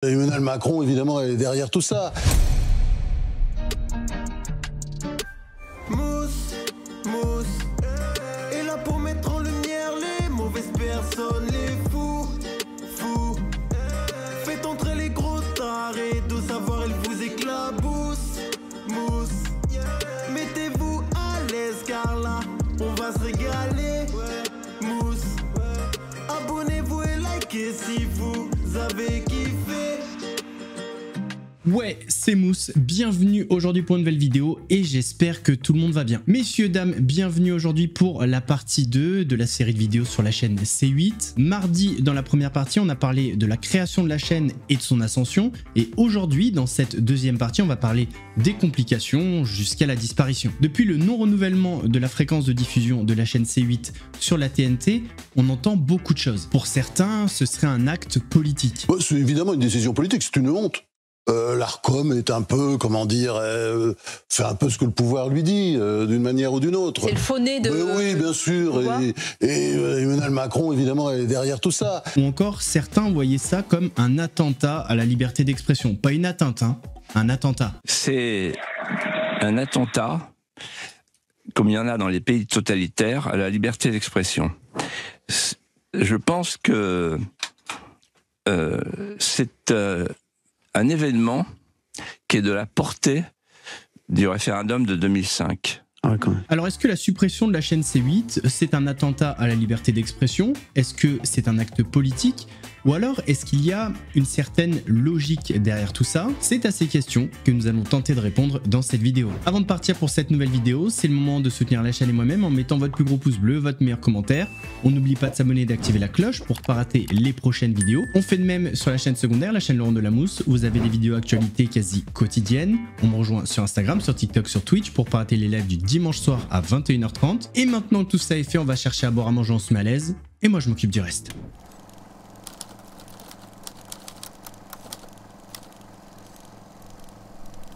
Emmanuel Macron, évidemment, est derrière tout ça. Mousse, est là pour mettre en lumière les mauvaises personnes, les fous. Faites entrer les gros tarés, de savoir elle vous éclabousse. Mousse, mettez-vous à l'aise car là, on va se régaler. Mousse, abonnez-vous et likez si vous avez kiffé. Ouais, c'est Mousse, bienvenue aujourd'hui pour une nouvelle vidéo et j'espère que tout le monde va bien. Messieurs, dames, bienvenue aujourd'hui pour la partie 2 de la série de vidéos sur la chaîne C8. Mardi, dans la première partie, on a parlé de la création de la chaîne et de son ascension. Et aujourd'hui, dans cette deuxième partie, on va parler des complications jusqu'à la disparition. Depuis le non-renouvellement de la fréquence de diffusion de la chaîne C8 sur la TNT, on entend beaucoup de choses. Pour certains, ce serait un acte politique. C'est évidemment une décision politique, c'est une honte. L'Arcom est un peu, comment dire, fait un peu ce que le pouvoir lui dit, d'une manière ou d'une autre. C'est le faux nez de... Oui, bien sûr, et Emmanuel Macron, évidemment, est derrière tout ça. Ou encore, certains voyaient ça comme un attentat à la liberté d'expression. Pas une atteinte, hein, un attentat. C'est un attentat, comme il y en a dans les pays totalitaires, à la liberté d'expression. Je pense que c'est... un événement qui est de la portée du référendum de 2005. Ah ouais, quand même. Alors, est-ce que la suppression de la chaîne C8, c'est un attentat à la liberté d'expression? Est-ce que c'est un acte politique? Ou alors, est-ce qu'il y a une certaine logique derrière tout ça? C'est à ces questions que nous allons tenter de répondre dans cette vidéo. Avant de partir pour cette nouvelle vidéo, c'est le moment de soutenir la chaîne et moi-même en mettant votre plus gros pouce bleu, votre meilleur commentaire. On n'oublie pas de s'abonner et d'activer la cloche pour ne pas rater les prochaines vidéos. On fait de même sur la chaîne secondaire, la chaîne Laurent de la Mousse, où vous avez des vidéos actualités quasi quotidiennes. On me rejoint sur Instagram, sur TikTok, sur Twitch pour ne pas rater les lives du dimanche soir à 21h30. Et maintenant que tout ça est fait, on va chercher à boire à manger, on se met à l'aise. Et moi, je m'occupe du reste.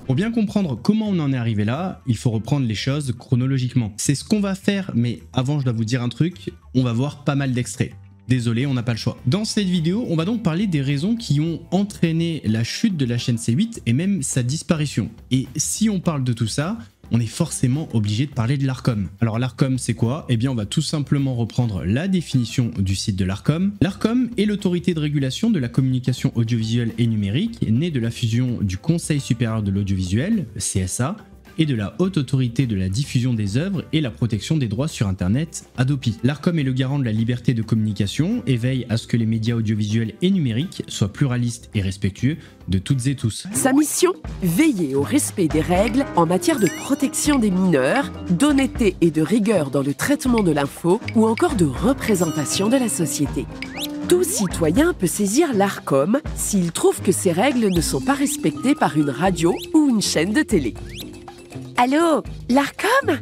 Pour bien comprendre comment on en est arrivé là, il faut reprendre les choses chronologiquement. C'est ce qu'on va faire, mais avant je dois vous dire un truc, on va voir pas mal d'extraits. Désolé, on n'a pas le choix. Dans cette vidéo, on va donc parler des raisons qui ont entraîné la chute de la chaîne C8 et même sa disparition. Et si on parle de tout ça, on est forcément obligé de parler de l'Arcom. Alors l'Arcom, c'est quoi? Eh bien, on va tout simplement reprendre la définition du site de l'Arcom. L'Arcom est l'autorité de régulation de la communication audiovisuelle et numérique, née de la fusion du Conseil supérieur de l'audiovisuel, CSA, et de la Haute Autorité de la diffusion des œuvres et la protection des droits sur Internet, Hadopi. L'Arcom est le garant de la liberté de communication et veille à ce que les médias audiovisuels et numériques soient pluralistes et respectueux de toutes et tous. Sa mission? Veiller au respect des règles en matière de protection des mineurs, d'honnêteté et de rigueur dans le traitement de l'info ou encore de représentation de la société. Tout citoyen peut saisir l'Arcom s'il trouve que ces règles ne sont pas respectées par une radio ou une chaîne de télé. Allô, l'Arcom?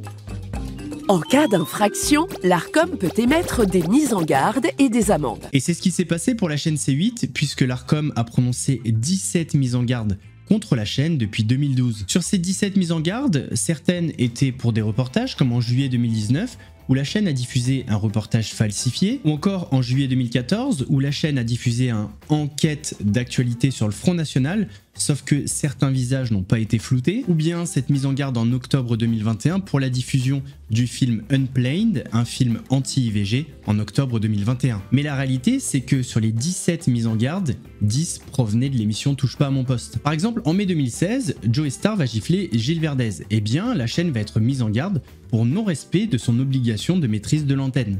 En cas d'infraction, l'Arcom peut émettre des mises en garde et des amendes. Et c'est ce qui s'est passé pour la chaîne C8, puisque l'Arcom a prononcé 17 mises en garde contre la chaîne depuis 2012. Sur ces 17 mises en garde, certaines étaient pour des reportages, comme en juillet 2019, où la chaîne a diffusé un reportage falsifié, ou encore en juillet 2014, où la chaîne a diffusé un enquête d'actualité sur le Front National, sauf que certains visages n'ont pas été floutés, ou bien cette mise en garde en octobre 2021 pour la diffusion du film Unplanned, un film anti-IVG, en octobre 2021. Mais la réalité, c'est que sur les 17 mises en garde, 10 provenaient de l'émission Touche pas à mon poste. Par exemple, en mai 2016, Joey Star va gifler Gilles Verdez. Eh bien, la chaîne va être mise en garde pour non-respect de son obligation de maîtrise de l'antenne.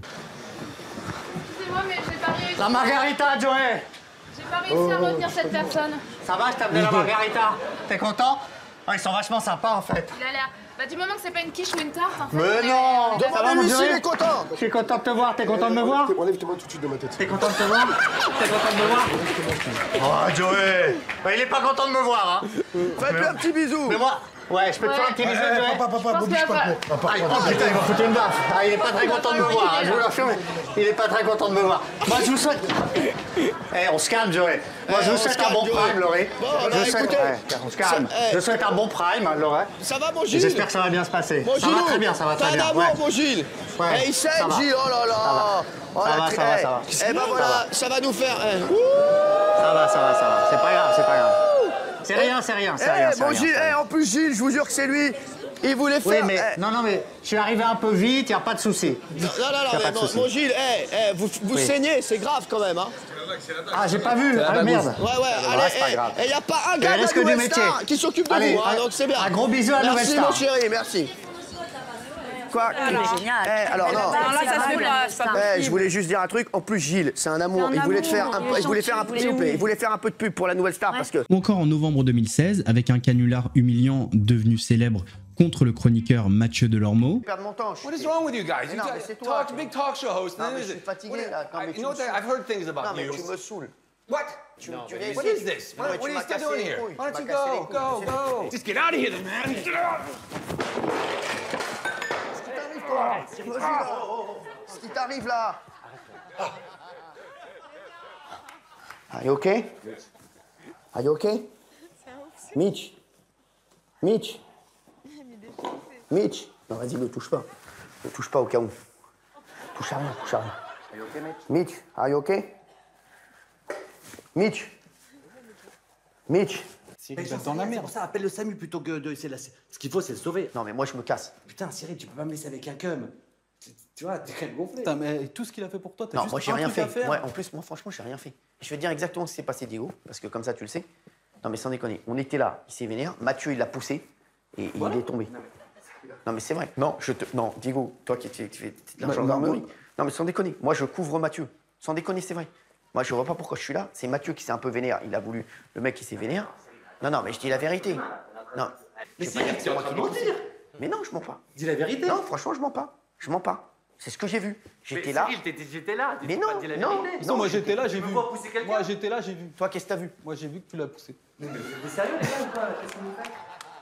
Excusez-moi, mais j'ai pas réussi. La margarita, Joey! J'ai pas réussi à retenir cette personne. Ça va, je t'ai amené la margarita. T'es content? Ils sont vachement sympas en fait. Il a l'air... Bah du moment que c'est pas une quiche ou une tarte, en fait... Mais non! Ça va, mon Joey? Il est content! Je suis content de te voir, t'es content de me voir? Enlève-moi tout de suite de ma tête. T'es content de te voir? T'es content de me voir? Oh, Joey! Bah, il est pas content de me voir, hein! Faites-lui un petit bisou! Mais moi... Ouais, je peux te faire un petit bisou, Joey? Papa, bouge pas. Oh putain, il va foutre une baffe. Ah, il est pas très content de me voir, hein, je vous l'affirme. Il est pas très content de me voir. Moi, je vous souhaite... Eh, on se calme, Joey. Moi, je vous souhaite un bon prime, Laurie. On se calme. Je souhaite un bon prime, Laurie. Ça va, mon Gilles? J'espère que ça va bien se passer. Mon Ça va très bien, ça va très bien. T'as d'amour, mon Gilles? Ouais, Il saigne, ça va. Gilles, oh là là! Ça va, ça va. Eh ben voilà, ça va nous faire... va. C'est pas grave, c'est pas grave. C'est rien, c'est rien, c'est rien. Bon, Gilles, en plus, Gilles, je vous jure que c'est lui. Il voulait Oui, faire... mais non, mais je suis arrivé un peu vite, y a pas de souci. Non, mais mon Gilles, vous saignez, c'est grave quand même, hein. Ah, j'ai pas vu, ah merde. Ouais, allez, il y a pas un gars de risque du Nouvelle métier. Star qui s'occupe de Allez, vous, hein, donc c'est bien. un gros bisou à Nouvelle Star. Merci, mon chéri, merci. Quoi? Génial. Alors, non. Alors là, ça se roule, c'est pas possible. Je voulais juste dire un truc. En plus, Gilles, c'est un amour. Il voulait faire un peu, s'il vous plaît, il voulait faire un peu de pub pour la Nouvelle Star parce que. Ou encore en novembre 2016, avec un canular humiliant devenu célèbre contre le chroniqueur Mathieu Delormeau. Perdre mon temps. What is wrong with you guys? Mais You non, mais c'est toi. big talk show host. Non, mais je suis fatigué là. Non, mais You know what? I've heard things Non, about mais you. tu me saoules. What? What is this? What are you still doing here? Why don't you go? Just get out of here, then, man. Get out. Ce qui t'arrive là. Are you okay? Are you okay? Mitch. Mitch. Mitch. Non, vas-y, ne touche pas. Ne touche pas au cas où. Touche à rien, touche à rien. Mitch, are you okay? Mitch. Mitch. Mais dans la merde. C'est pour ça, appelle le SAMU plutôt que de essayer de la... Ce qu'il faut, c'est le sauver. Non, mais moi, je me casse. Putain, Cyril, tu peux pas me laisser avec un cum. Tu vois, t'es quand même gonflé. Putain, mais tout ce qu'il a fait pour toi, t'as Non, juste moi, j'ai un rien truc à fait. faire. Ouais, en plus, moi, franchement, j'ai rien fait. Je vais te dire exactement ce qui s'est passé, Diego, parce que comme ça, tu le sais. Non, mais sans déconner. On était là, il s'est vénère. Mathieu, il l'a poussé et il est tombé. Non, mais c'est vrai. Non, non, Diego, toi qui fais de la gendarmerie. Non, mais sans déconner. Moi, je couvre Mathieu. Sans déconner, c'est vrai. Moi, je vois pas pourquoi je suis là. C'est Mathieu qui s'est un peu vénère. Il a voulu. Le mec qui s'est vénère. Non, mais je dis la vérité. Non. Mais Cyril, tu es en train de mentir. Mais non, je mens pas. Dis la vérité. Non, franchement, je mens pas. Je mens pas. C'est ce que j'ai vu. J'étais là. J'étais là. Mais non, non. Moi j'étais là, j'ai vu. Pousser quelqu'un. Moi j'étais là, j'ai vu. Toi, qu'est-ce que t'as vu? Moi j'ai vu que tu l'as poussé. Mais sérieux, les gars, ou pas? Qu'est-ce que vous faites?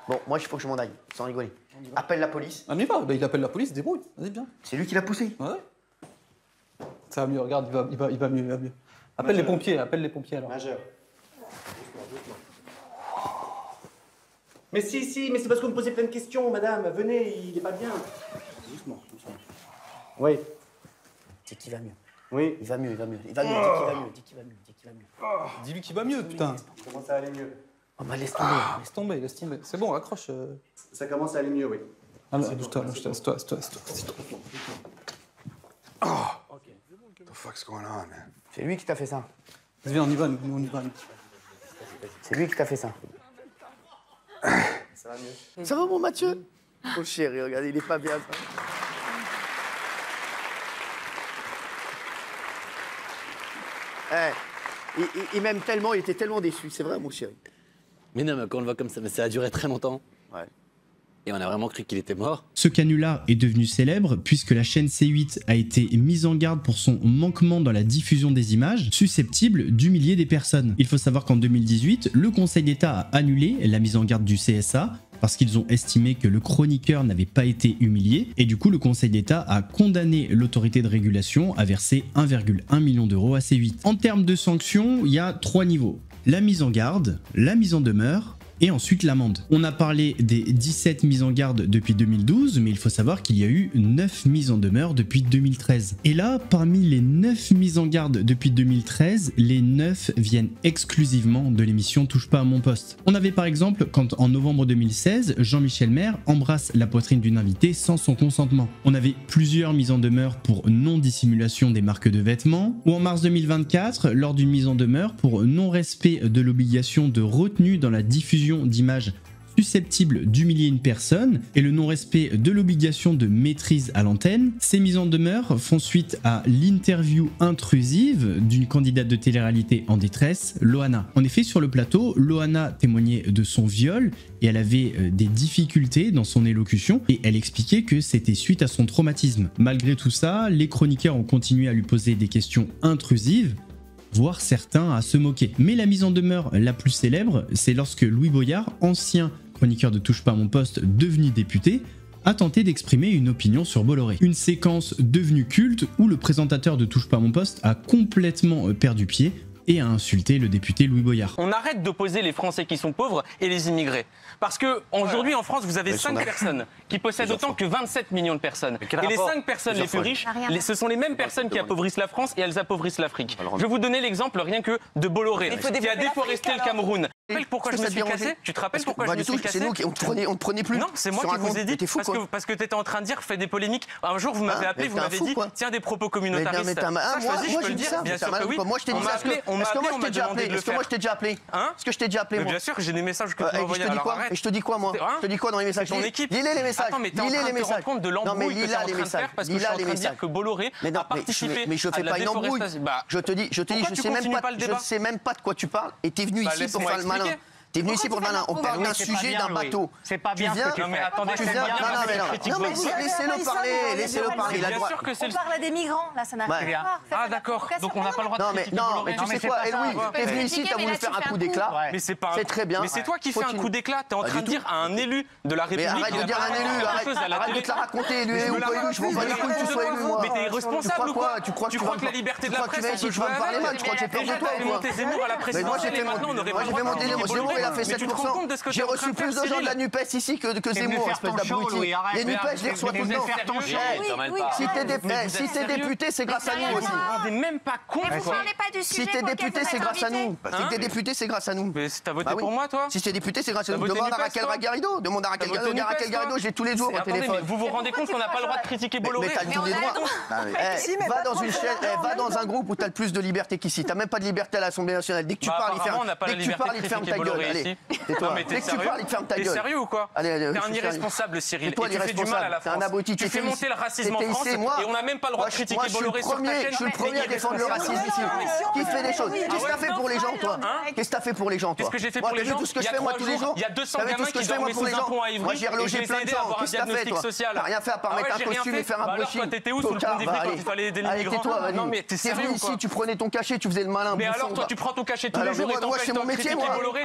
Bon, moi, il faut que je m'en aille, sans rigoler. Appelle la police. On y va, bah, il appelle la police, débrouille, vas-y bien. C'est lui qui l'a poussé. Ouais. Ça va mieux, regarde, il va mieux, il va mieux. Appelle les pompiers alors. Majeur. Mais si, mais c'est parce que vous me posez plein de questions, madame. Venez, il est pas bien. Doucement. Oui. C'est qu'il va mieux. Oui. Il va mieux. Dis qu'il va mieux. Dis-lui qu'il va mieux, putain. Ça commence à aller mieux. Oh, bah laisse tomber. Laisse tomber. C'est bon, accroche. Ça commence à aller mieux, oui. Alors, toi. Oh. The fuck's going on, man? C'est lui qui t'a fait ça. Vas-y, on y va, on y va. C'est lui qui t'a fait ça. Ça va mieux. Ça va, mon Mathieu? Oh chéri, regarde, il est pas bien, ça. Il m'aime tellement, il était tellement déçu, c'est vrai, mon chéri. Mais non, mais quand on le voit comme ça, mais ça a duré très longtemps. Ouais. Et on a vraiment cru qu'il était mort. Ce canular est devenu célèbre puisque la chaîne C8 a été mise en garde pour son manquement dans la diffusion des images, susceptible d'humilier des personnes. Il faut savoir qu'en 2018, le Conseil d'État a annulé la mise en garde du CSA parce qu'ils ont estimé que le chroniqueur n'avait pas été humilié, et du coup le Conseil d'État a condamné l'autorité de régulation à verser 1,1 million d'euros à C8. En termes de sanctions, il y a 3 niveaux. La mise en garde, la mise en demeure, et ensuite l'amende. On a parlé des 17 mises en garde depuis 2012, mais il faut savoir qu'il y a eu 9 mises en demeure depuis 2013. Et là, parmi les 9 mises en garde depuis 2013, les 9 viennent exclusivement de l'émission Touche pas à mon poste. On avait par exemple, quand en novembre 2016, Jean-Michel Maire embrasse la poitrine d'une invitée sans son consentement. On avait plusieurs mises en demeure pour non-dissimulation des marques de vêtements, ou en mars 2024, lors d'une mise en demeure pour non-respect de l'obligation de retenue dans la diffusion d'images susceptibles d'humilier une personne et le non-respect de l'obligation de maîtrise à l'antenne. Ces mises en demeure font suite à l'interview intrusive d'une candidate de télé-réalité en détresse, Loana. En effet, sur le plateau, Loana témoignait de son viol et elle avait des difficultés dans son élocution et elle expliquait que c'était suite à son traumatisme. Malgré tout ça, les chroniqueurs ont continué à lui poser des questions intrusives, voire certains à se moquer. Mais la mise en demeure la plus célèbre, c'est lorsque Louis Boyard, ancien chroniqueur de Touche pas à mon poste devenu député, a tenté d'exprimer une opinion sur Bolloré. Une séquence devenue culte où le présentateur de Touche pas à mon poste a complètement perdu pied et a insulté le député Louis Boyard. On arrête d'opposer les Français qui sont pauvres et les immigrés. Parce que aujourd'hui en France, vous avez 5 personnes qui possèdent autant que 27 millions de personnes. Et les 5 personnes les plus riches, ce sont les mêmes personnes qui appauvrissent la France et elles appauvrissent l'Afrique. Je vais vous donner l'exemple rien que de Bolloré, qui a déforesté le Cameroun. Tu te rappelles pourquoi je me suis cassé? Tu te rappelles pourquoi je me suis cassé? C'est nous qui on te prenait plus. Non, c'est moi qui vous ai dit, parce que tu étais en train de dire, fais des polémiques. Un jour, vous m'avez appelé, vous m'avez dit, tiens, des propos communautaristes. Moi, je peux le dire, bien sûr que oui. Moi, je t'ai dit ça. Est-ce que moi, je t'ai déjà appelé? Est-ce que moi, je t'ai déjà appelé? Est-ce que je t'ai déjà appelé? Bien sûr que j'ai des messages que tu m'as envoyés. Et je te dis quoi, moi? Je te dis quoi dans les messages? Ton équipe. Lis les messages. Attends, mais t'es en train de te rendre compte de l'embrouille que t'es en train de faire parce que je suis en train de dire que Bolloré a participé mais je fais pas une embrouille. Je te dis, je sais même pas de quoi tu parles et t'es venu ici pour faire le malin. T'es venu ici pour le malin. On parle d'un sujet, d'un bateau. C'est pas bien. Non mais attendez, non mais laissez-le parler, laissez-le parler. Bien sûr que c'est. On parle des migrants, là, ça n'a rien à voir. Ah d'accord. Donc on n'a pas le droit de critiquer Bolloré. Non mais tu sais quoi, Louis, t'es venu ici, t'as voulu faire un coup d'éclat. Mais c'est pas. C'est très bien. Mais c'est toi qui fais un coup d'éclat. T'es en train de dire à un élu de la République. Mais arrête de dire un élu, arrête de te la raconter, élu ou pas élu, je m'en bats les couilles que tu sois élu moi. Mais t'es irresponsable ou quoi? Tu crois que la liberté de la presse, tu vas me parler mal, tu crois que j'ai peur de toi ou quoi? Moi j'ai fait monter Zemmour, il a fait 7%. J'ai reçu plus de gens de la NUPES ici que Zemmour, espèce d'abruti. Les NUPES, je les reçois tout le temps. Si t'es député, c'est grâce à nous aussi. On n'est même pas con. Si t'es député, c'est grâce à nous. Si t'es député, c'est grâce à nous. Mais t'as voté pour moi, toi? Si t'es député, c'est grâce à nous. Demande à Raquel Garrido. Demande à Raquel Garrido. Raquel Garrido, je l'ai tous les jours au téléphone. Vous vous rendez compte qu'on n'a pas le droit de critiquer Bolloré? Mais t'as tous les droits. Va dans une chaîne, va dans un groupe où t'as le plus de liberté qu'ici. T'as même pas de liberté à l'Assemblée nationale. Dès que tu parles, il ferme ta gueule. Allez, tais-toi. Dès que tu parles, il ferme ta gueule. T'es sérieux ou quoi? T'es un irresponsable, Cyril. Et tu fais du mal à la France. Tu fais monter le racisme en France et on n'a même pas le droit de critiquer Bolloré sur ta chaîne. Je suis le premier à défendre le racisme ici. Qui fait des choses? Qu'est-ce que t'as fait pour les gens, toi? Qu'est-ce que t'as fait pour les gens, toi? Qu'est-ce que j'ai fait pour les gens? Tout ce que je fais moi tous les jours. Il y a 200 gamins qui dormaient sous un pont à Ivry. Moi j'ai relogé plein de gens. Qu'est-ce que t'as fait, toi? T'as rien fait à part mettre un costume et faire un brushing. T'étais où sous le pont d'Ivry quand il fallait aider les migrants? Non mais t'es sérieux ou quoi? Ici, tu prenais ton cachet, tu faisais le malin. Mais alors toi tu prends ton cachet tous les jours et t'empêches de critiquer Bolloré.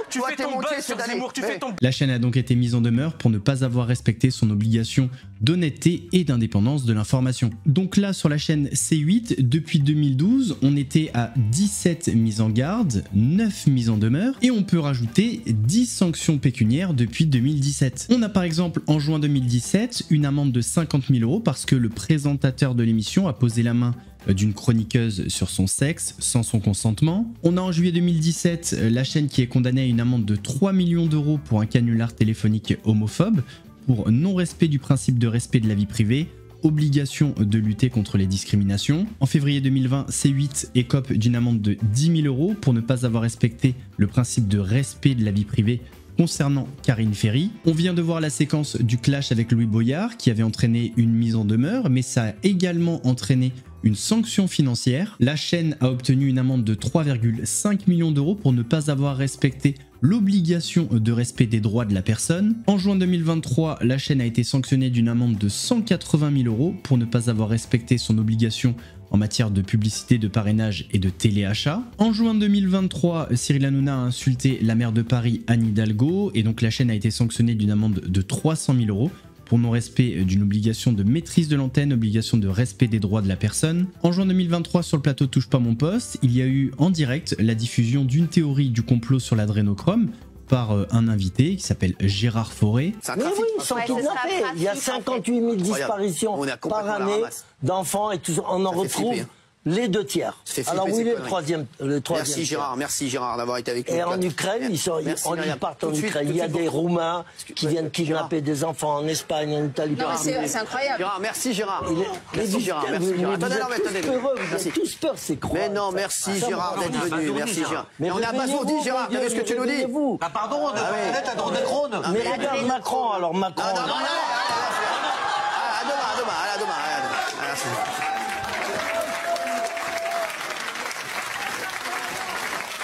Tu fais ton buzz sur Zemmour, tu fais ton... La chaîne a donc été mise en demeure pour ne pas avoir respecté son obligation d'honnêteté et d'indépendance de l'information. Donc là, sur la chaîne C8, depuis 2012, on était à 17 mises en garde, 9 mises en demeure, et on peut rajouter 10 sanctions pécuniaires depuis 2017. On a par exemple, en juin 2017, une amende de 50 000 € parce que le présentateur de l'émission a posé la main d'une chroniqueuse sur son sexe sans son consentement. On a en juillet 2017 la chaîne qui est condamnée à une amende de 3 millions d'euros pour un canular téléphonique homophobe, pour non-respect du principe de respect de la vie privée, obligation de lutter contre les discriminations. En février 2020, C8 écope d'une amende de 10 000 € pour ne pas avoir respecté le principe de respect de la vie privée concernant Karine Ferry. On vient de voir la séquence du clash avec Louis Boyard qui avait entraîné une mise en demeure, mais ça a également entraîné une sanction financière. La chaîne a obtenu une amende de 3,5 millions d'euros pour ne pas avoir respecté l'obligation de respect des droits de la personne. En juin 2023, la chaîne a été sanctionnée d'une amende de 180 000 € pour ne pas avoir respecté son obligation en matière de publicité, de parrainage et de téléachat. En juin 2023, Cyril Hanouna a insulté la maire de Paris, Anne Hidalgo, et donc la chaîne a été sanctionnée d'une amende de 300 000 € pour non-respect d'une obligation de maîtrise de l'antenne, obligation de respect des droits de la personne. En juin 2023, sur le plateau Touche pas mon poste, il y a eu en direct la diffusion d'une théorie du complot sur l'adrénochrome par un invité qui s'appelle Gérard Fauré. Mais oui, ils sont kidnappés. Il y a 58 000 disparitions par année d'enfants et tout, on en retrouve les 2 tiers. Alors où est le troisième? Merci Gérard d'avoir été avec nous. Et en Ukraine, ils partent en Ukraine. Il y a des Roumains qui viennent kidnapper des enfants en Espagne, en Italie. C'est incroyable. Gérard, merci Gérard. Merci Gérard. Vous avez tous peur, c'est croire. Mais non, merci Gérard d'être venu. Merci Gérard. Mais on est abasourdi Gérard, t'as vu ce que tu nous dis? Pardon, on est Macron. Mais regarde Macron, alors Macron. À demain.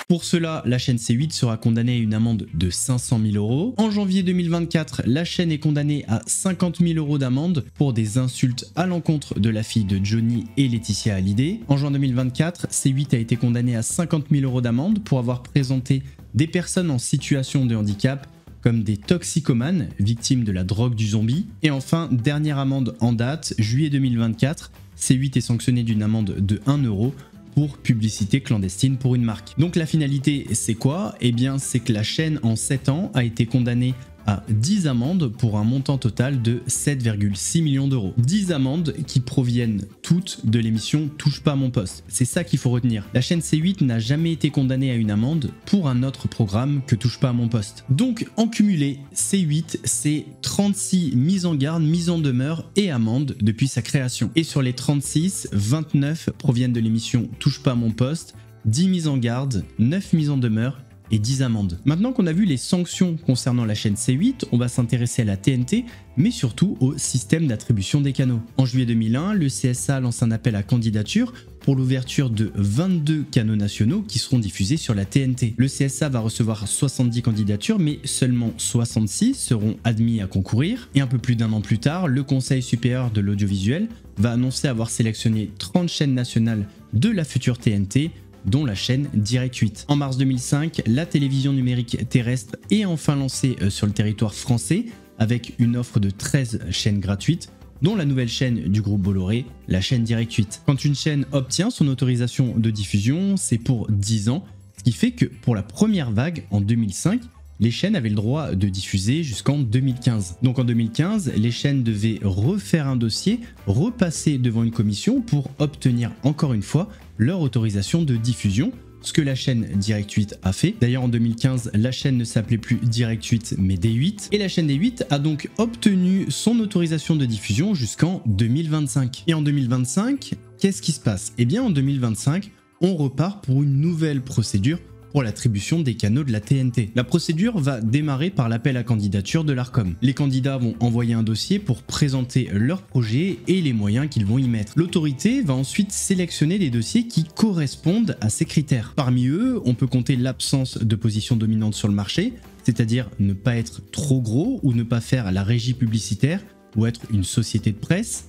Pour cela, la chaîne C8 sera condamnée à une amende de 500 000 €. En janvier 2024, la chaîne est condamnée à 50 000 € d'amende pour des insultes à l'encontre de la fille de Johnny et Laetitia Hallyday. En juin 2024, C8 a été condamné à 50 000 € d'amende pour avoir présenté des personnes en situation de handicap comme des toxicomanes victimes de la drogue du zombie. Et enfin, dernière amende en date, juillet 2024, C8 est sanctionné d'une amende de 1 € pour publicité clandestine pour une marque. Donc la finalité, c'est quoi? Eh bien, c'est que la chaîne en 7 ans a été condamnée à 10 amendes pour un montant total de 7,6 millions d'euros. 10 amendes qui proviennent toutes de l'émission Touche pas à mon poste. C'est ça qu'il faut retenir. La chaîne C8 n'a jamais été condamnée à une amende pour un autre programme que Touche pas à mon poste. Donc en cumulé, C8, c'est 36 mises en garde, mises en demeure et amendes depuis sa création. Et sur les 36, 29 proviennent de l'émission Touche pas à mon poste, 10 mises en garde, 9 mises en demeure et 10 amendes. Maintenant qu'on a vu les sanctions concernant la chaîne C8, on va s'intéresser à la TNT, mais surtout au système d'attribution des canaux. En juillet 2001, le CSA lance un appel à candidature pour l'ouverture de 22 canaux nationaux qui seront diffusés sur la TNT. Le CSA va recevoir 70 candidatures, mais seulement 66 seront admis à concourir. Et un peu plus d'un an plus tard, le Conseil supérieur de l'audiovisuel va annoncer avoir sélectionné 30 chaînes nationales de la future TNT, dont la chaîne Direct 8. En mars 2005, la télévision numérique terrestre est enfin lancée sur le territoire français avec une offre de 13 chaînes gratuites, dont la nouvelle chaîne du groupe Bolloré, la chaîne Direct 8. Quand une chaîne obtient son autorisation de diffusion, c'est pour 10 ans, ce qui fait que pour la première vague en 2005, les chaînes avaient le droit de diffuser jusqu'en 2015. Donc en 2015, les chaînes devaient refaire un dossier, repasser devant une commission pour obtenir encore une fois leur autorisation de diffusion, ce que la chaîne Direct 8 a fait. D'ailleurs en 2015, la chaîne ne s'appelait plus Direct 8 mais D8, et la chaîne D8 a donc obtenu son autorisation de diffusion jusqu'en 2025. Et en 2025, qu'est-ce qui se passe? Eh bien en 2025, on repart pour une nouvelle procédure pour l'attribution des canaux de la TNT. La procédure va démarrer par l'appel à candidature de l'Arcom. Les candidats vont envoyer un dossier pour présenter leur projet et les moyens qu'ils vont y mettre. L'autorité va ensuite sélectionner des dossiers qui correspondent à ces critères. Parmi eux, on peut compter l'absence de position dominante sur le marché, c'est-à-dire ne pas être trop gros ou ne pas faire la régie publicitaire ou être une société de presse.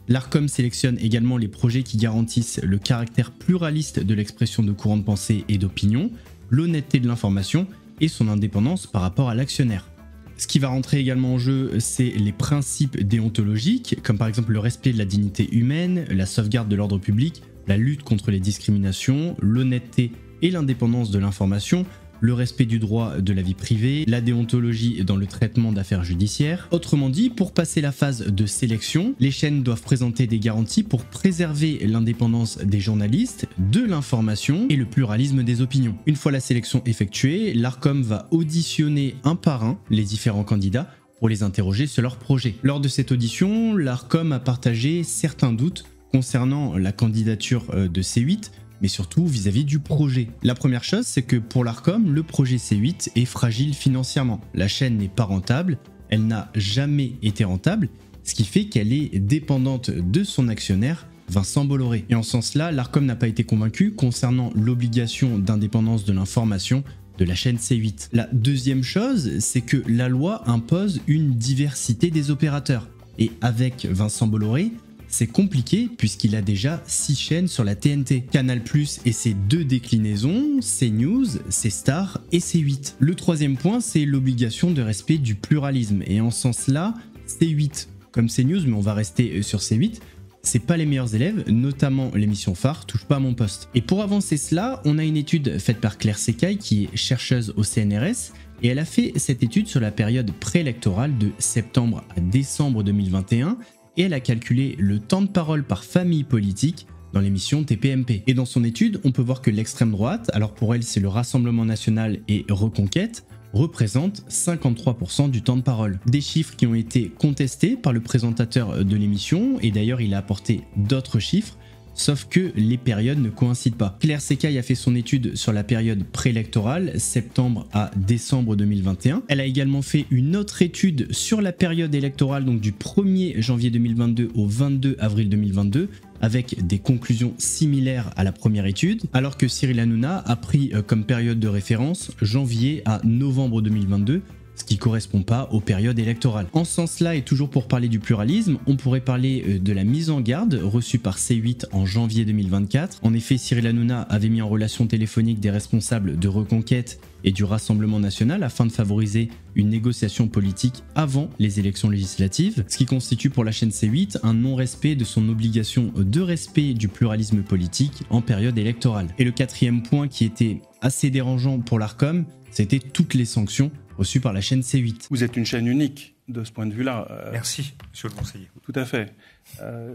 L'Arcom sélectionne également les projets qui garantissent le caractère pluraliste de l'expression de courants de pensée et d'opinion, l'honnêteté de l'information et son indépendance par rapport à l'actionnaire. Ce qui va rentrer également en jeu, c'est les principes déontologiques, comme par exemple le respect de la dignité humaine, la sauvegarde de l'ordre public, la lutte contre les discriminations, l'honnêteté et l'indépendance de l'information, le respect du droit de la vie privée, la déontologie dans le traitement d'affaires judiciaires. Autrement dit, pour passer la phase de sélection, les chaînes doivent présenter des garanties pour préserver l'indépendance des journalistes, de l'information et le pluralisme des opinions. Une fois la sélection effectuée, l'Arcom va auditionner un par un les différents candidats pour les interroger sur leur projet. Lors de cette audition, l'Arcom a partagé certains doutes concernant la candidature de C8, mais surtout vis-à-vis du projet. La première chose, c'est que pour l'Arcom, le projet C8 est fragile financièrement. La chaîne n'est pas rentable, elle n'a jamais été rentable, ce qui fait qu'elle est dépendante de son actionnaire, Vincent Bolloré. Et en ce sens-là, l'Arcom n'a pas été convaincu concernant l'obligation d'indépendance de l'information de la chaîne C8. La deuxième chose, c'est que la loi impose une diversité des opérateurs. Et avec Vincent Bolloré, c'est compliqué puisqu'il a déjà 6 chaînes sur la TNT. Canal+ et ses 2 déclinaisons, CNews, C-Star et C8. Le troisième point, c'est l'obligation de respect du pluralisme. Et en ce sens-là, C8 comme CNews, mais on va rester sur C8, c'est pas les meilleurs élèves, notamment l'émission phare Touche pas à mon poste. Et pour avancer cela, on a une étude faite par Claire Secaille qui est chercheuse au CNRS, et elle a fait cette étude sur la période préélectorale de septembre à décembre 2021, et elle a calculé le temps de parole par famille politique dans l'émission TPMP. Et dans son étude, on peut voir que l'extrême droite, alors pour elle c'est le Rassemblement National et Reconquête, représente 53% du temps de parole. Des chiffres qui ont été contestés par le présentateur de l'émission, et d'ailleurs il a apporté d'autres chiffres, sauf que les périodes ne coïncident pas. Claire Secaille a fait son étude sur la période préélectorale, septembre à décembre 2021. Elle a également fait une autre étude sur la période électorale, donc du 1er janvier 2022 au 22 avril 2022, avec des conclusions similaires à la première étude, alors que Cyril Hanouna a pris comme période de référence janvier à novembre 2022, ce qui correspond pas aux périodes électorales. En ce sens-là, et toujours pour parler du pluralisme, on pourrait parler de la mise en garde reçue par C8 en janvier 2024. En effet, Cyril Hanouna avait mis en relation téléphonique des responsables de Reconquête et du Rassemblement national afin de favoriser une négociation politique avant les élections législatives, ce qui constitue pour la chaîne C8 un non-respect de son obligation de respect du pluralisme politique en période électorale. Et le quatrième point qui était assez dérangeant pour l'Arcom, c'était toutes les sanctions reçues par la chaîne C8. Vous êtes une chaîne unique de ce point de vue-là. Merci, monsieur le conseiller. Tout à fait.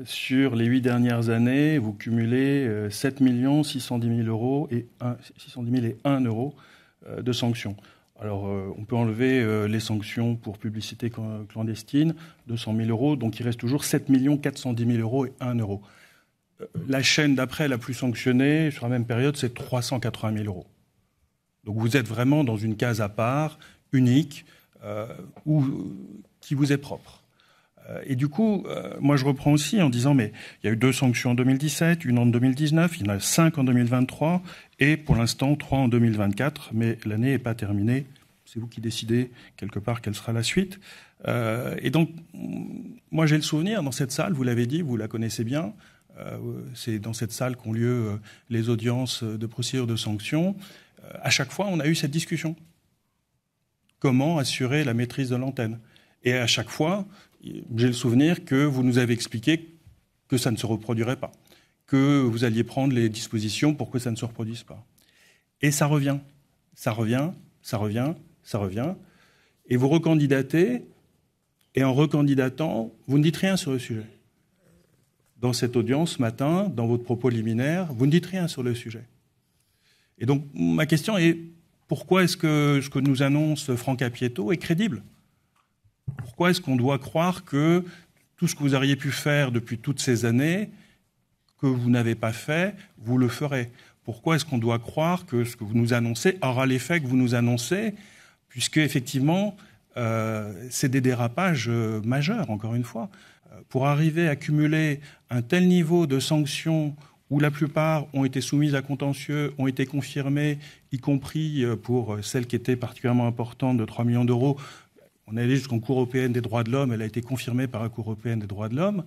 Sur les 8 dernières années, vous cumulez 7 610 000 euros et 1 euro de sanctions. Alors, on peut enlever les sanctions pour publicité clandestine, 200 000 euros, donc il reste toujours 7 410 000 euros et 1 euro. La chaîne d'après la plus sanctionnée, sur la même période, c'est 380 000 euros. Donc vous êtes vraiment dans une case à part, unique, qui vous est propre. Et du coup, moi je reprends aussi en disant, mais il y a eu 2 sanctions en 2017, une en 2019, il y en a 5 en 2023, et pour l'instant 3 en 2024, mais l'année n'est pas terminée. C'est vous qui décidez quelque part quelle sera la suite. Et donc, moi j'ai le souvenir, dans cette salle, vous l'avez dit, vous la connaissez bien, c'est dans cette salle qu'ont lieu les audiences de procédure de sanctions. À chaque fois, on a eu cette discussion. Comment assurer la maîtrise de l'antenne? Et à chaque fois, j'ai le souvenir que vous nous avez expliqué que ça ne se reproduirait pas, que vous alliez prendre les dispositions pour que ça ne se reproduise pas. Et ça revient, ça revient, ça revient, ça revient. Et vous recandidatez, et en recandidatant, vous ne dites rien sur le sujet. Dans cette audience ce matin, dans votre propos liminaire, vous ne dites rien sur le sujet. Et donc, ma question est, pourquoi est-ce que ce que nous annonce Franck Apieto est crédible? Pourquoi est-ce qu'on doit croire que tout ce que vous auriez pu faire depuis toutes ces années, que vous n'avez pas fait, vous le ferez? Pourquoi est-ce qu'on doit croire que ce que vous nous annoncez aura l'effet que vous nous annoncez, puisque effectivement, c'est des dérapages majeurs, encore une fois. Pour arriver à cumuler un tel niveau de sanctions où la plupart ont été soumises à contentieux, ont été confirmées, y compris pour celle qui était particulièrement importante de 3 millions d'euros. On est allé jusqu'en Cour européenne des droits de l'homme, elle a été confirmée par la Cour européenne des droits de l'homme.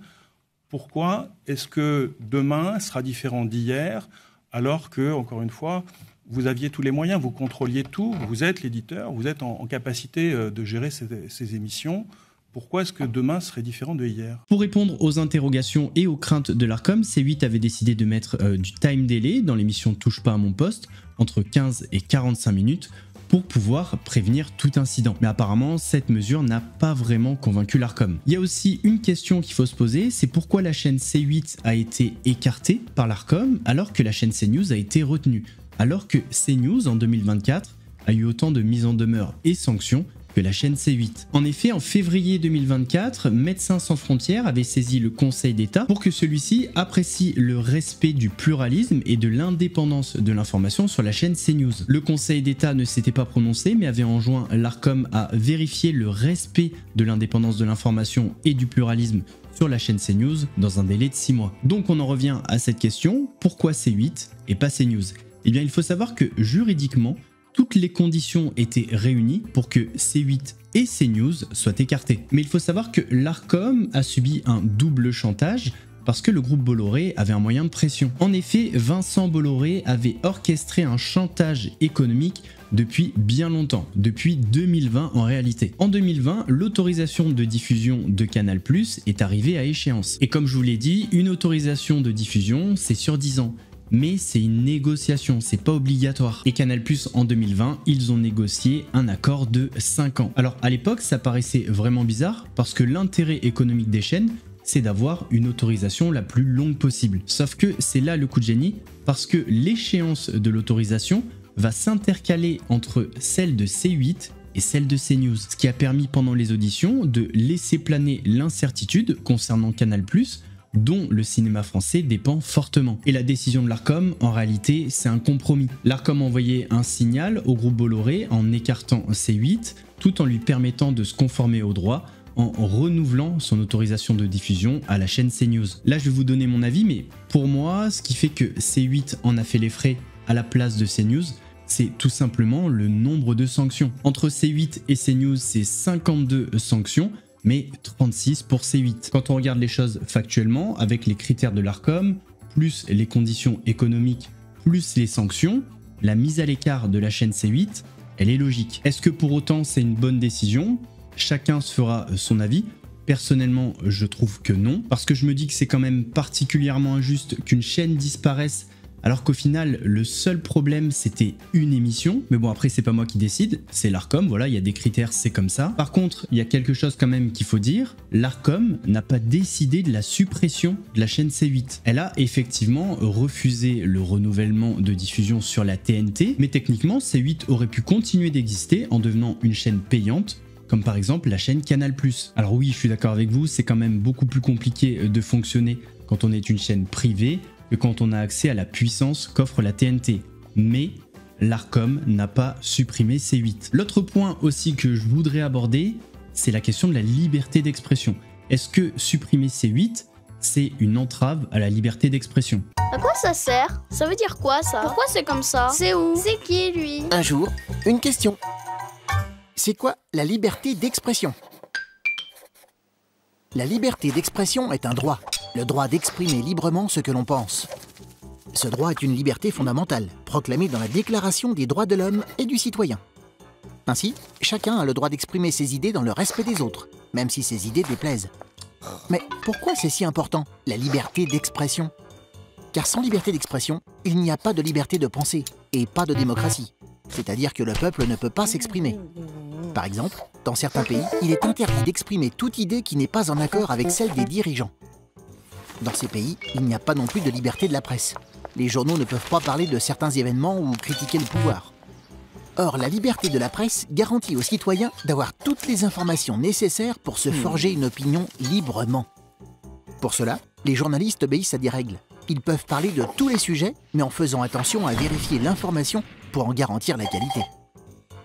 Pourquoi est-ce que demain sera différent d'hier, alors que, encore une fois, vous aviez tous les moyens, vous contrôliez tout, vous êtes l'éditeur, vous êtes en capacité de gérer ces émissions. Pourquoi est-ce que demain serait différent de hier? Pour répondre aux interrogations et aux craintes de l'Arcom, C8 avait décidé de mettre du time delay dans l'émission Touche pas à mon poste, entre 15 et 45 minutes, pour pouvoir prévenir tout incident. Mais apparemment, cette mesure n'a pas vraiment convaincu l'Arcom. Il y a aussi une question qu'il faut se poser, c'est pourquoi la chaîne C8 a été écartée par l'Arcom alors que la chaîne CNews a été retenue, alors que CNews en 2024 a eu autant de mises en demeure et sanctions que la chaîne C8. En effet, en février 2024, Médecins sans frontières avait saisi le Conseil d'État pour que celui-ci apprécie le respect du pluralisme et de l'indépendance de l'information sur la chaîne CNews. Le Conseil d'État ne s'était pas prononcé mais avait enjoint l'Arcom à vérifier le respect de l'indépendance de l'information et du pluralisme sur la chaîne CNews dans un délai de 6 mois. Donc on en revient à cette question, pourquoi C8 et pas CNews? Eh bien il faut savoir que juridiquement, toutes les conditions étaient réunies pour que C8 et CNews soient écartés. Mais il faut savoir que l'Arcom a subi un double chantage parce que le groupe Bolloré avait un moyen de pression. En effet, Vincent Bolloré avait orchestré un chantage économique depuis bien longtemps, depuis 2020 en réalité. En 2020, l'autorisation de diffusion de Canal+ est arrivée à échéance. Et comme je vous l'ai dit, une autorisation de diffusion, c'est sur 10 ans. Mais c'est une négociation, c'est pas obligatoire. Et Canal+, en 2020, ils ont négocié un accord de 5 ans. Alors à l'époque, ça paraissait vraiment bizarre, parce que l'intérêt économique des chaînes, c'est d'avoir une autorisation la plus longue possible. Sauf que c'est là le coup de génie, parce que l'échéance de l'autorisation va s'intercaler entre celle de C8 et celle de CNews, ce qui a permis pendant les auditions de laisser planer l'incertitude concernant Canal+, dont le cinéma français dépend fortement. Et la décision de l'Arcom, en réalité, c'est un compromis. L'Arcom a envoyé un signal au groupe Bolloré en écartant C8, tout en lui permettant de se conformer aux droits, en renouvelant son autorisation de diffusion à la chaîne CNews. Là, je vais vous donner mon avis, mais pour moi, ce qui fait que C8 en a fait les frais à la place de CNews, c'est tout simplement le nombre de sanctions. Entre C8 et CNews, c'est 52 sanctions, mais 36 pour C8. Quand on regarde les choses factuellement, avec les critères de l'Arcom, plus les conditions économiques, plus les sanctions, la mise à l'écart de la chaîne C8, elle est logique. Est-ce que pour autant c'est une bonne décision? Chacun se fera son avis. Personnellement, je trouve que non, parce que je me dis que c'est quand même particulièrement injuste qu'une chaîne disparaisse alors qu'au final, le seul problème, c'était une émission. Mais bon, après, c'est pas moi qui décide, c'est l'Arcom, voilà, il y a des critères, c'est comme ça. Par contre, il y a quelque chose quand même qu'il faut dire, l'Arcom n'a pas décidé de la suppression de la chaîne C8. Elle a effectivement refusé le renouvellement de diffusion sur la TNT, mais techniquement, C8 aurait pu continuer d'exister en devenant une chaîne payante, comme par exemple la chaîne Canal+. Alors oui, je suis d'accord avec vous, c'est quand même beaucoup plus compliqué de fonctionner quand on est une chaîne privée, que quand on a accès à la puissance qu'offre la TNT. Mais l'Arcom n'a pas supprimé C8. L'autre point aussi que je voudrais aborder, c'est la question de la liberté d'expression. Est-ce que supprimer C8, c'est une entrave à la liberté d'expression? À quoi ça sert? Ça veut dire quoi ça? Pourquoi c'est comme ça? C'est où? C'est qui lui? Un jour, une question. C'est quoi la liberté d'expression? La liberté d'expression est un droit, le droit d'exprimer librement ce que l'on pense. Ce droit est une liberté fondamentale, proclamée dans la Déclaration des droits de l'homme et du citoyen. Ainsi, chacun a le droit d'exprimer ses idées dans le respect des autres, même si ces idées déplaisent. Mais pourquoi c'est si important, la liberté d'expression? Car sans liberté d'expression, il n'y a pas de liberté de penser, et pas de démocratie. C'est-à-dire que le peuple ne peut pas s'exprimer. Par exemple, dans certains pays, il est interdit d'exprimer toute idée qui n'est pas en accord avec celle des dirigeants. Dans ces pays, il n'y a pas non plus de liberté de la presse. Les journaux ne peuvent pas parler de certains événements ou critiquer le pouvoir. Or, la liberté de la presse garantit aux citoyens d'avoir toutes les informations nécessaires pour se forger une opinion librement. Pour cela, les journalistes obéissent à des règles. Ils peuvent parler de tous les sujets, mais en faisant attention à vérifier l'information pour en garantir la qualité.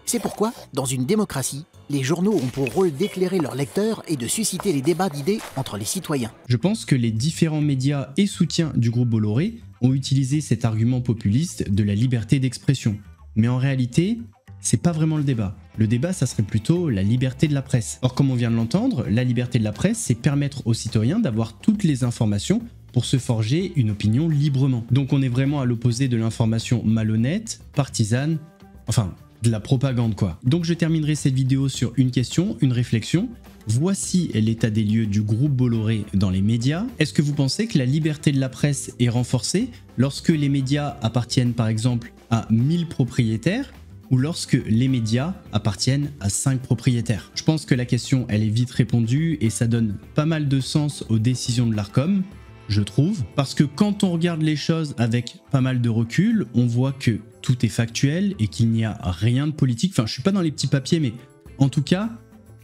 C'est pourquoi, dans une démocratie, les journaux ont pour rôle d'éclairer leurs lecteurs et de susciter les débats d'idées entre les citoyens. Je pense que les différents médias et soutiens du groupe Bolloré ont utilisé cet argument populiste de la liberté d'expression. Mais en réalité, c'est pas vraiment le débat. Le débat, ça serait plutôt la liberté de la presse. Or, comme on vient de l'entendre, la liberté de la presse, c'est permettre aux citoyens d'avoir toutes les informations pour se forger une opinion librement. Donc on est vraiment à l'opposé de l'information malhonnête, partisane, enfin de la propagande quoi. Donc je terminerai cette vidéo sur une question, une réflexion. Voici l'état des lieux du groupe Bolloré dans les médias. Est-ce que vous pensez que la liberté de la presse est renforcée lorsque les médias appartiennent par exemple à 1000 propriétaires ou lorsque les médias appartiennent à 5 propriétaires? Je pense que la question elle est vite répondue et ça donne pas mal de sens aux décisions de l'Arcom, je trouve, parce que quand on regarde les choses avec pas mal de recul, on voit que tout est factuel et qu'il n'y a rien de politique. Enfin, je suis pas dans les petits papiers, mais en tout cas,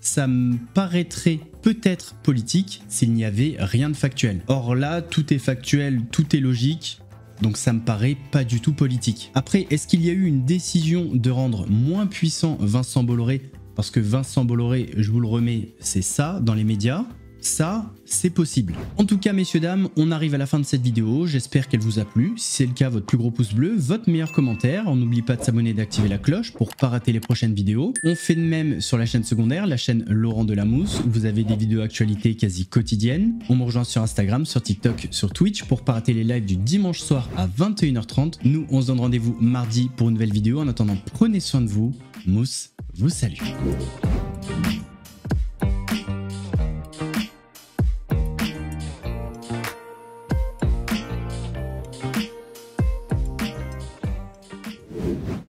ça me paraîtrait peut-être politique s'il n'y avait rien de factuel. Or là, tout est factuel, tout est logique, donc ça me paraît pas du tout politique. Après, est-ce qu'il y a eu une décision de rendre moins puissant Vincent Bolloré? Parce que Vincent Bolloré, je vous le remets, c'est ça dans les médias. Ça, c'est possible. En tout cas, messieurs, dames, on arrive à la fin de cette vidéo. J'espère qu'elle vous a plu. Si c'est le cas, votre plus gros pouce bleu, votre meilleur commentaire. On n'oublie pas de s'abonner et d'activer la cloche pour pas rater les prochaines vidéos. On fait de même sur la chaîne secondaire, la chaîne Laurent Delamousse, où vous avez des vidéos actualités quasi quotidiennes. On me rejoint sur Instagram, sur TikTok, sur Twitch pour pas rater les lives du dimanche soir à 21h30. Nous, on se donne rendez-vous mardi pour une nouvelle vidéo. En attendant, prenez soin de vous. Mousse vous salue.